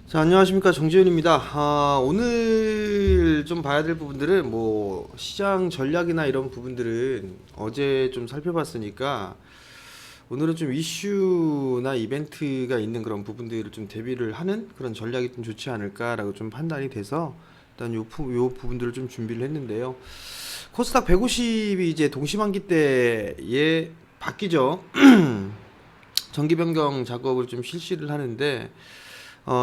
자, 안녕하십니까. 정지훈입니다. 오늘 좀 봐야 될 부분들은 뭐 시장 전략이나 이런 부분들은 어제 좀 살펴봤으니까 오늘은 좀 이슈나 이벤트가 있는 그런 부분들을 좀 대비를 하는 그런 전략이 좀 좋지 않을까라고 좀 판단이 돼서 일단 요 부분들을 좀 준비를 했는데요. 코스닥 150이 이제 동시만기 때에 바뀌죠. 정기 변경 작업을 좀 실시를 하는데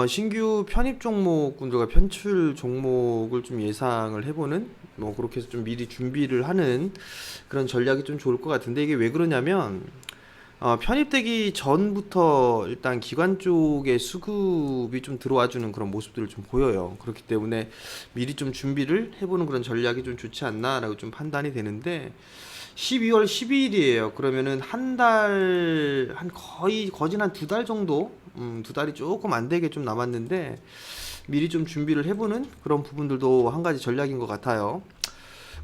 신규 편입 종목군들과 편출 종목을 좀 예상을 해보는 뭐 그렇게 해서 좀 미리 준비를 하는 그런 전략이 좀 좋을 것 같은데 이게 왜 그러냐면 편입되기 전부터 일단 기관 쪽에 수급이 좀 들어와 주는 그런 모습들을 좀 보여요. 그렇기 때문에 미리 좀 준비를 해보는 그런 전략이 좀 좋지 않나라고 좀 판단이 되는데 12월 12일이에요. 그러면은 한 달, 한 거의, 거진 한 두 달 정도? 두 달이 조금 안 되게 좀 남았는데, 미리 좀 준비를 해보는 그런 부분들도 한 가지 전략인 것 같아요.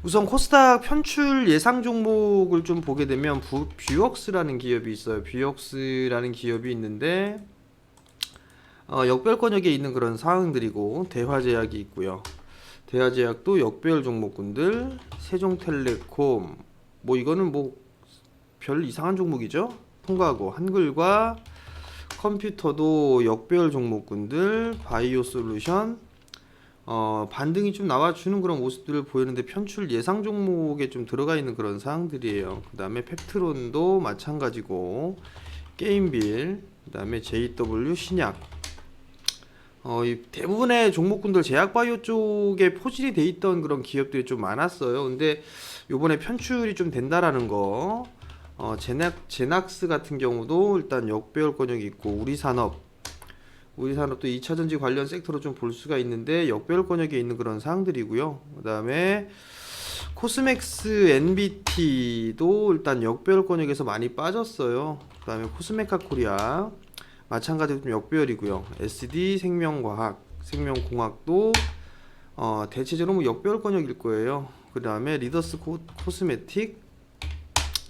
우선 코스닥 편출 예상 종목을 좀 보게 되면, 뷰억스라는 기업이 있어요. 뷰억스라는 기업이 있는데, 역별권역에 있는 그런 상황들이고, 대화제약이 있고요. 대화제약도 역별 종목군들, 세종텔레콤, 뭐 이거는 뭐 별 이상한 종목이죠. 통과하고 한글과 컴퓨터도 역별 종목군들, 바이오 솔루션, 반등이 좀 나와주는 그런 모습들을 보이는데 편출 예상 종목에 좀 들어가 있는 그런 사항들이에요. 그 다음에 펩트론도 마찬가지고, 게임빌, 그 다음에 JW 신약, 이 대부분의 종목군들 제약바이오 쪽에 포진이 돼 있던 그런 기업들이 좀 많았어요. 근데 요번에 편출이 좀 된다라는 거, 제낙스 같은 경우도 일단 역배열 권역이 있고, 우리산업도 2차전지 관련 섹터로 좀 볼 수가 있는데 역배열 권역에 있는 그런 사항들이고요. 그 다음에 코스맥스 NBT도 일단 역배열 권역에서 많이 빠졌어요. 그 다음에 코스메카 코리아 마찬가지로 좀 역배열이고요. SD 생명공학도 대체적으로 뭐 역배열 권역일 거예요. 그 다음에 리더스 코스메틱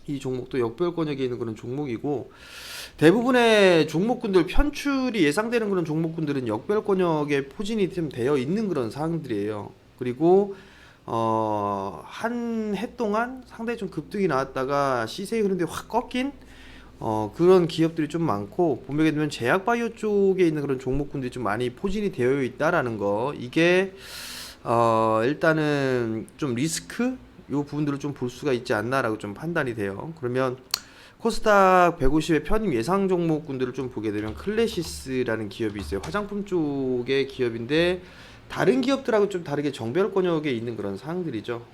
이 종목도 역배열 권역에 있는 그런 종목이고, 대부분의 종목군들 편출이 예상되는 그런 종목군들은 역배열 권역에 포진이 좀 되어 있는 그런 사항들이에요. 그리고 한 해 동안 상당히 좀 급등이 나왔다가 시세의 흐름이 확 꺾인 그런 기업들이 좀 많고, 보게 되면 제약바이오 쪽에 있는 그런 종목군들이 좀 많이 포진이 되어 있다라는 거, 이게 일단은 좀 리스크 요 부분들을 좀 볼 수가 있지 않나라고 좀 판단이 돼요. 그러면 코스닥 150의 편입 예상 종목군들을 좀 보게 되면 클래시스라는 기업이 있어요. 화장품 쪽의 기업인데 다른 기업들하고 좀 다르게 정별 권역에 있는 그런 상황들이죠.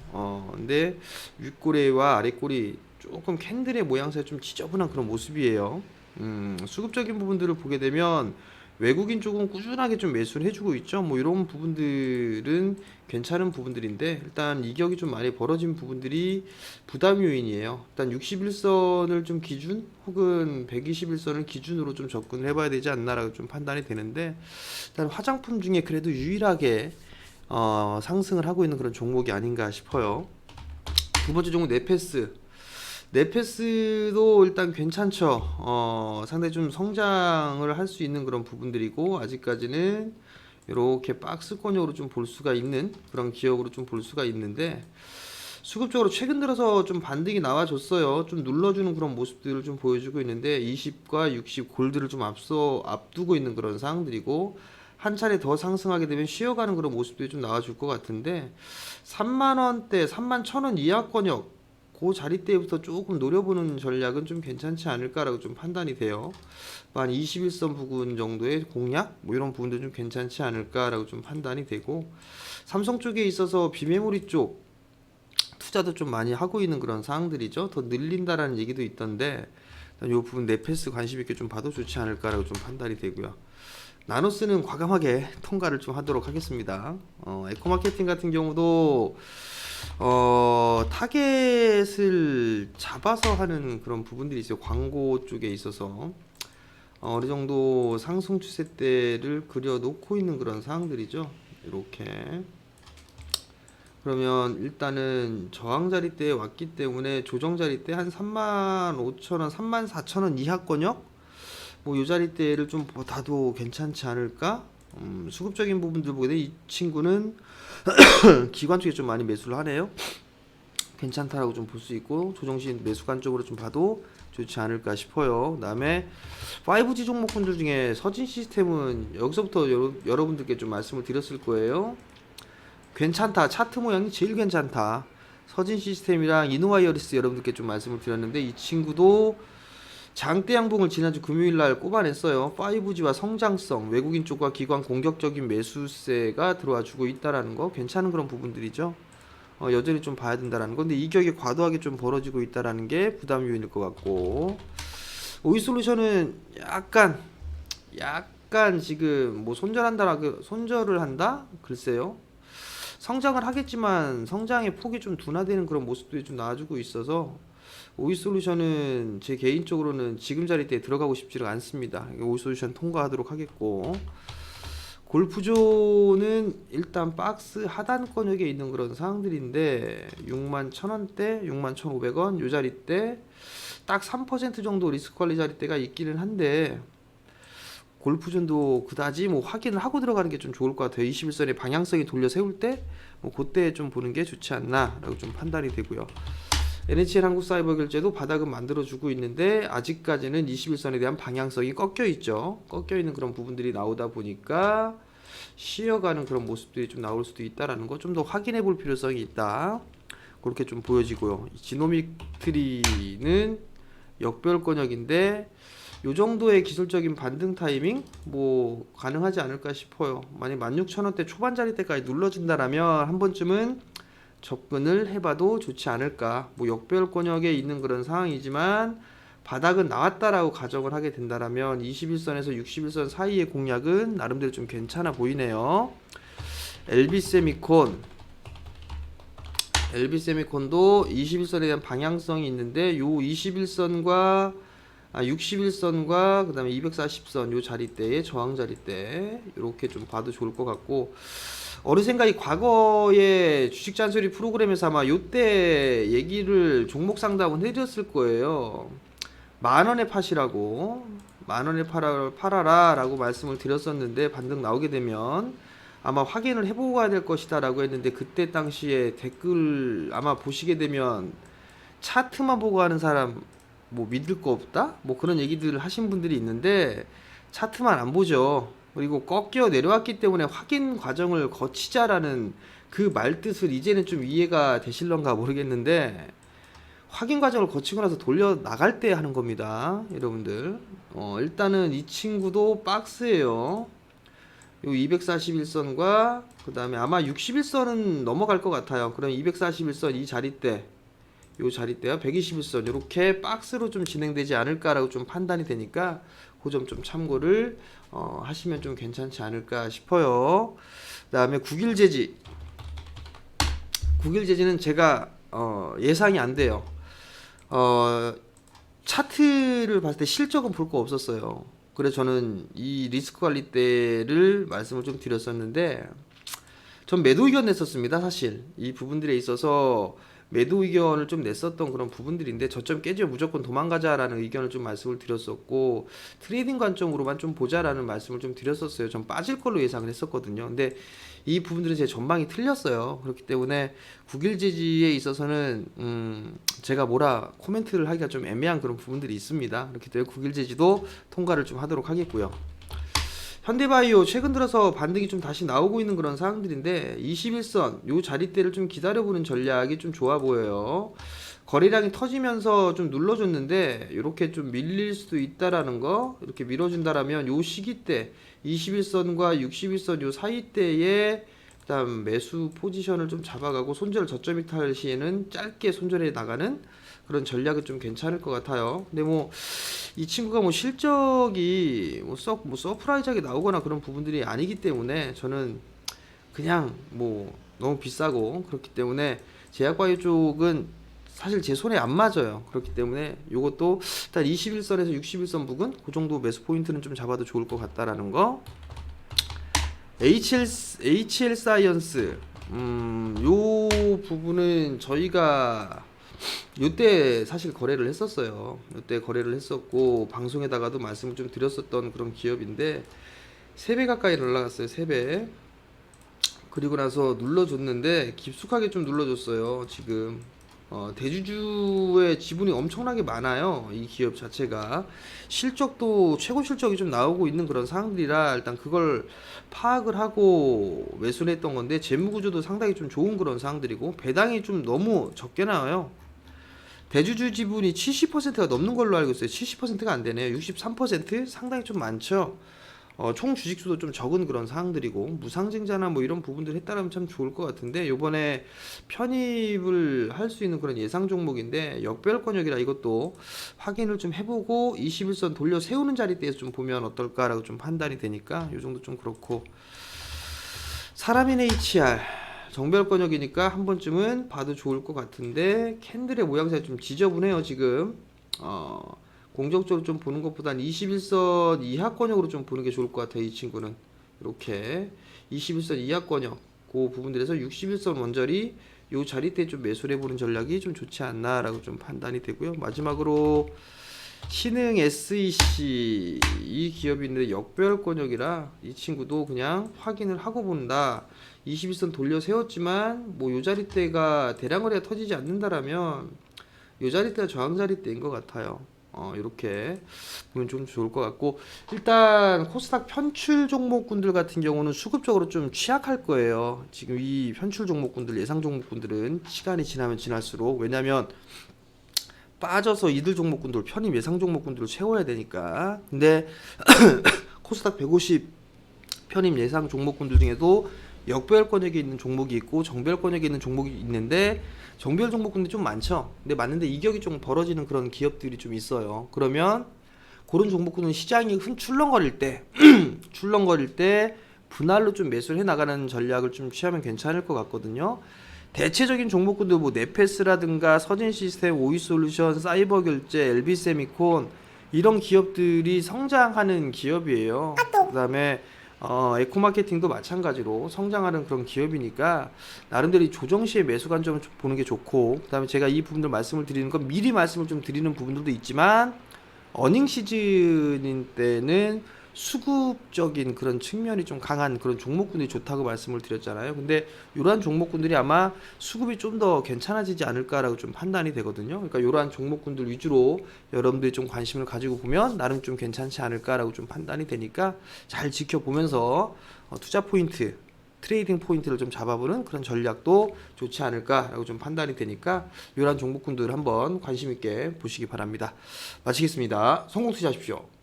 근데 윗꼬리와 아랫꼬리 조금 캔들의 모양새가 좀 지저분한 그런 모습이에요. 수급적인 부분들을 보게 되면 외국인 쪽은 꾸준하게 좀 매수를 해주고 있죠. 뭐 이런 부분들은 괜찮은 부분들인데, 일단 이격이 좀 많이 벌어진 부분들이 부담 요인이에요. 일단 61선을 좀 기준 혹은 121선을 기준으로 좀 접근을 해봐야 되지 않나라고 좀 판단이 되는데, 일단 화장품 중에 그래도 유일하게 상승을 하고 있는 그런 종목이 아닌가 싶어요. 두 번째 종목 네페스도 일단 괜찮죠. 상당히 좀 성장을 할 수 있는 그런 부분들이고, 아직까지는 이렇게 박스권역으로 좀 볼 수가 있는 그런 기업으로 좀 볼 수가 있는데, 수급적으로 최근 들어서 좀 반등이 나와줬어요. 좀 눌러주는 그런 모습들을 좀 보여주고 있는데 20과 60 골드를 좀 앞두고 있는 그런 상황들이고, 한 차례 더 상승하게 되면 쉬어가는 그런 모습들이 좀 나와줄 것 같은데, 3만 원대, 3만 1,000원 이하권역 그 자리대부터 조금 노려보는 전략은 좀 괜찮지 않을까라고 좀 판단이 돼요. 한 21선 부근 정도의 공략 뭐 이런 부분도 좀 괜찮지 않을까라고 좀 판단이 되고, 삼성 쪽에 있어서 비메모리 쪽 투자도 좀 많이 하고 있는 그런 상황들이죠. 더 늘린다라는 얘기도 있던데, 이 부분 네페스 관심 있게 좀 봐도 좋지 않을까라고 좀 판단이 되고요. 나노스는 과감하게 통과를 좀 하도록 하겠습니다. 에코마케팅 같은 경우도 타겟을 잡아서 하는 그런 부분들이 있어요. 광고 쪽에 있어서 어느 정도 상승 추세대를 그려놓고 있는 그런 상황들이죠. 이렇게. 그러면 일단은 저항 자리대에 왔기 때문에 조정 자리대 한 35,000원, 34,000원 이하권역 뭐 요 자리대를 좀 보다도 괜찮지 않을까? 수급적인 부분들 보게 되면 이 친구는 기관 쪽에 좀 많이 매수를 하네요. 괜찮다라고 좀 볼 수 있고 조정신 매수 관점으로 좀 봐도 좋지 않을까 싶어요. 그다음에 5G 종목군들 중에 서진 시스템은 여기서부터 여러분들께 좀 말씀을 드렸을 거예요. 괜찮다. 차트 모양이 제일 괜찮다. 서진 시스템이랑 이노와이어리스 여러분들께 좀 말씀을 드렸는데 이 친구도 장대 양봉을 지난주 금요일날 꼽아냈어요. 5G와 성장성, 외국인 쪽과 기관 공격적인 매수세가 들어와 주고 있다라는 거 괜찮은 그런 부분들이죠. 여전히 좀 봐야 된다라는 건데 이격이 과도하게 좀 벌어지고 있다라는 게 부담 요인일 것 같고 오이솔루션은 약간 지금 뭐 손절을 한다? 글쎄요. 성장을 하겠지만 성장의 폭이 좀 둔화되는 그런 모습들이 좀 나와주고 있어서 오이솔루션은 제 개인적으로는 지금 자리대에 들어가고 싶지는 않습니다. 오이솔루션 통과하도록 하겠고 골프존은 일단 박스 하단권역에 있는 그런 상황들인데 61,000원대, 61,500원 요 자리대 딱 3% 정도 리스크 관리 자리대가 있기는 한데 골프존도 그다지 뭐 확인을 하고 들어가는 게 좀 좋을 것 같아요. 21선의 방향성이 돌려 세울 때 뭐 그때 좀 보는 게 좋지 않나라고 좀 판단이 되고요. NHN 한국사이버결제도 바닥은 만들어주고 있는데 아직까지는 21선에 대한 방향성이 꺾여 있죠. 꺾여 있는 그런 부분들이 나오다 보니까 쉬어가는 그런 모습들이 좀 나올 수도 있다라는 거 좀 더 확인해 볼 필요성이 있다. 그렇게 좀 보여지고요. 지노믹 트리는 역별권역인데 요 정도의 기술적인 반등 타이밍 뭐 가능하지 않을까 싶어요. 만약 16,000원대 초반 자리대까지 눌러진다라면 한 번쯤은 접근을 해봐도 좋지 않을까. 뭐 역별권역에 있는 그런 상황이지만 바닥은 나왔다라고 가정을 하게 된다라면 21선에서 61선 사이의 공략은 나름대로 좀 괜찮아 보이네요. LB세미콘도 21선에 대한 방향성이 있는데 요 21선과 61선과 그다음에 240선 요 자리대의 저항 자리대 이렇게 좀 봐도 좋을 것 같고 어느 생각이 과거에 주식 잔소리 프로그램에서 아마 요때 얘기를 종목 상담을 해드렸을 거예요. 만원에 파시라고 만원에 팔아라 라고 말씀을 드렸었는데 반등 나오게 되면 아마 확인을 해보고 가야 될 것이다 라고 했는데 그때 당시에 댓글 아마 보시게 되면 차트만 보고 하는 사람 뭐 믿을 거 없다? 뭐 그런 얘기들을 하신 분들이 있는데 차트만 안 보죠. 그리고 꺾여 내려왔기 때문에 확인 과정을 거치자라는 그 말뜻을 이제는 좀 이해가 되실런가 모르겠는데 확인 과정을 거치고 나서 돌려 나갈 때 하는 겁니다. 여러분들 일단은 이 친구도 박스예요. 요 241선과 그 다음에 아마 61선은 넘어갈 것 같아요. 그럼 241선 이 자리대 요 자리대와 121선 이렇게 박스로 좀 진행되지 않을까라고 좀 판단이 되니까 그 점 좀 참고를 하시면 좀 괜찮지 않을까 싶어요. 그다음에 국일제지는 제가 예상이 안 돼요. 차트를 봤을 때 실적은 볼 거 없었어요. 그래서 저는 이 리스크 관리 때를 말씀을 좀 드렸었는데 전 매도 의견 냈었습니다. 사실 이 부분들에 있어서 매도 의견을 좀 냈었던 그런 부분들인데 저점 깨지면 무조건 도망가자라는 의견을 좀 말씀을 드렸었고 트레이딩 관점으로만 좀 보자라는 말씀을 좀 드렸었어요. 전 빠질 걸로 예상을 했었거든요. 근데 이 부분들은 제 전망이 틀렸어요. 그렇기 때문에 국일제지에 있어서는 제가 뭐라 코멘트를 하기가 좀 애매한 그런 부분들이 있습니다. 그렇기 때문에 국일제지도 통과를 좀 하도록 하겠고요. 현대바이오 최근 들어서 반등이 좀 다시 나오고 있는 그런 상황들인데 21선 요 자리대를 좀 기다려보는 전략이 좀 좋아 보여요. 거래량이 터지면서 좀 눌러줬는데 이렇게 좀 밀릴 수도 있다라는 거 이렇게 밀어준다라면 요 시기 때 21선과 61선 요 사이 때에 그다음 매수 포지션을 좀 잡아가고 손절 저점 이탈 시에는 짧게 손절해 나가는 그런 전략은 좀 괜찮을 것 같아요. 근데 뭐 이 친구가 뭐 실적이 뭐 서프라이즈하게 나오거나 그런 부분들이 아니기 때문에 저는 그냥 뭐 너무 비싸고 그렇기 때문에 제약바이오 쪽은 사실 제 손에 안 맞아요. 그렇기 때문에 요것도 일단 21선에서 61선 부근 그 정도 매수 포인트는 좀 잡아도 좋을 것 같다라는 거. HL 사이언스 요 부분은 저희가 요때 사실 거래를 했었어요. 요때 거래를 했었고 방송에다가도 말씀을 좀 드렸었던 그런 기업인데 3배 가까이 올라갔어요. 3배. 그리고 나서 눌러줬는데 깊숙하게 좀 눌러줬어요. 지금 대주주의 지분이 엄청나게 많아요. 이 기업 자체가 실적도 최고 실적이 좀 나오고 있는 그런 상황들이라 일단 그걸 파악을 하고 매수를 했던 건데 재무 구조도 상당히 좀 좋은 그런 상황들이고 배당이 좀 너무 적게 나와요. 대주주 지분이 70%가 넘는 걸로 알고 있어요. 70%가 안 되네요. 63% 상당히 좀 많죠. 총 주식수도 좀 적은 그런 사항들이고 무상증자나 뭐 이런 부분들 했다라면 참 좋을 것 같은데 요번에 편입을 할 수 있는 그런 예상 종목인데 역배열권역이라 이것도 확인을 좀 해보고 21선 돌려 세우는 자리대에서 좀 보면 어떨까라고 좀 판단이 되니까 요 정도 좀 그렇고 사람인 HR 정배열권역이니까 한 번쯤은 봐도 좋을 것 같은데 캔들의 모양새가 좀 지저분해요 지금. 공격적으로 좀 보는 것보단 21선 이하권역으로 좀 보는 게 좋을 것 같아요. 이 친구는 이렇게 21선 이하권역 그 부분들에서 61선 원저리 요 자리대 좀 매수를 해보는 전략이 좀 좋지 않나라고 좀 판단이 되고요. 마지막으로 신흥 SEC 이 기업이 있는데 역배열권역이라 이 친구도 그냥 확인을 하고 본다. 21선 돌려 세웠지만 뭐 요 자리대가 대량거래가 터지지 않는다라면 요 자리대가 저항 자리대인 것 같아요. 이렇게 보면 좀 좋을 것 같고 일단 코스닥 편출 종목군들 같은 경우는 수급적으로 좀 취약할 거예요. 지금 이 편출 종목군들 예상 종목군들은 시간이 지나면 지날수록 왜냐면 빠져서 이들 종목군들 편입 예상 종목군들을 채워야 되니까 근데 코스닥 150 편입 예상 종목군들 중에도 역배열권역에 있는 종목이 있고 정배열권역에 있는 종목이 있는데 정배열 종목군들이 좀 많죠. 근데 맞는데 이격이 좀 벌어지는 그런 기업들이 좀 있어요. 그러면 그런 종목군은 시장이 출렁거릴 때 출렁거릴 때 분할로 좀 매수를 해 나가는 전략을 좀 취하면 괜찮을 것 같거든요. 대체적인 종목군들 뭐 네페스라든가 서진시스템, 오이솔루션, 사이버결제, LB세미콘 이런 기업들이 성장하는 기업이에요. 그다음에 에코마케팅도 마찬가지로 성장하는 그런 기업이니까 나름대로 이 조정 시에 매수 관점을 좀 보는 게 좋고 그다음에 제가 이 부분들 말씀을 드리는 건 미리 말씀을 좀 드리는 부분들도 있지만 어닝 시즌인 때는 수급적인 그런 측면이 좀 강한 그런 종목군들이 좋다고 말씀을 드렸잖아요. 근데 이러한 종목군들이 아마 수급이 좀 더 괜찮아지지 않을까라고 좀 판단이 되거든요. 그러니까 이러한 종목군들 위주로 여러분들이 좀 관심을 가지고 보면 나름 좀 괜찮지 않을까라고 좀 판단이 되니까 잘 지켜보면서 투자 포인트 트레이딩 포인트를 좀 잡아보는 그런 전략도 좋지 않을까라고 좀 판단이 되니까 이러한 종목군들 한번 관심 있게 보시기 바랍니다. 마치겠습니다. 성공 투자하십시오.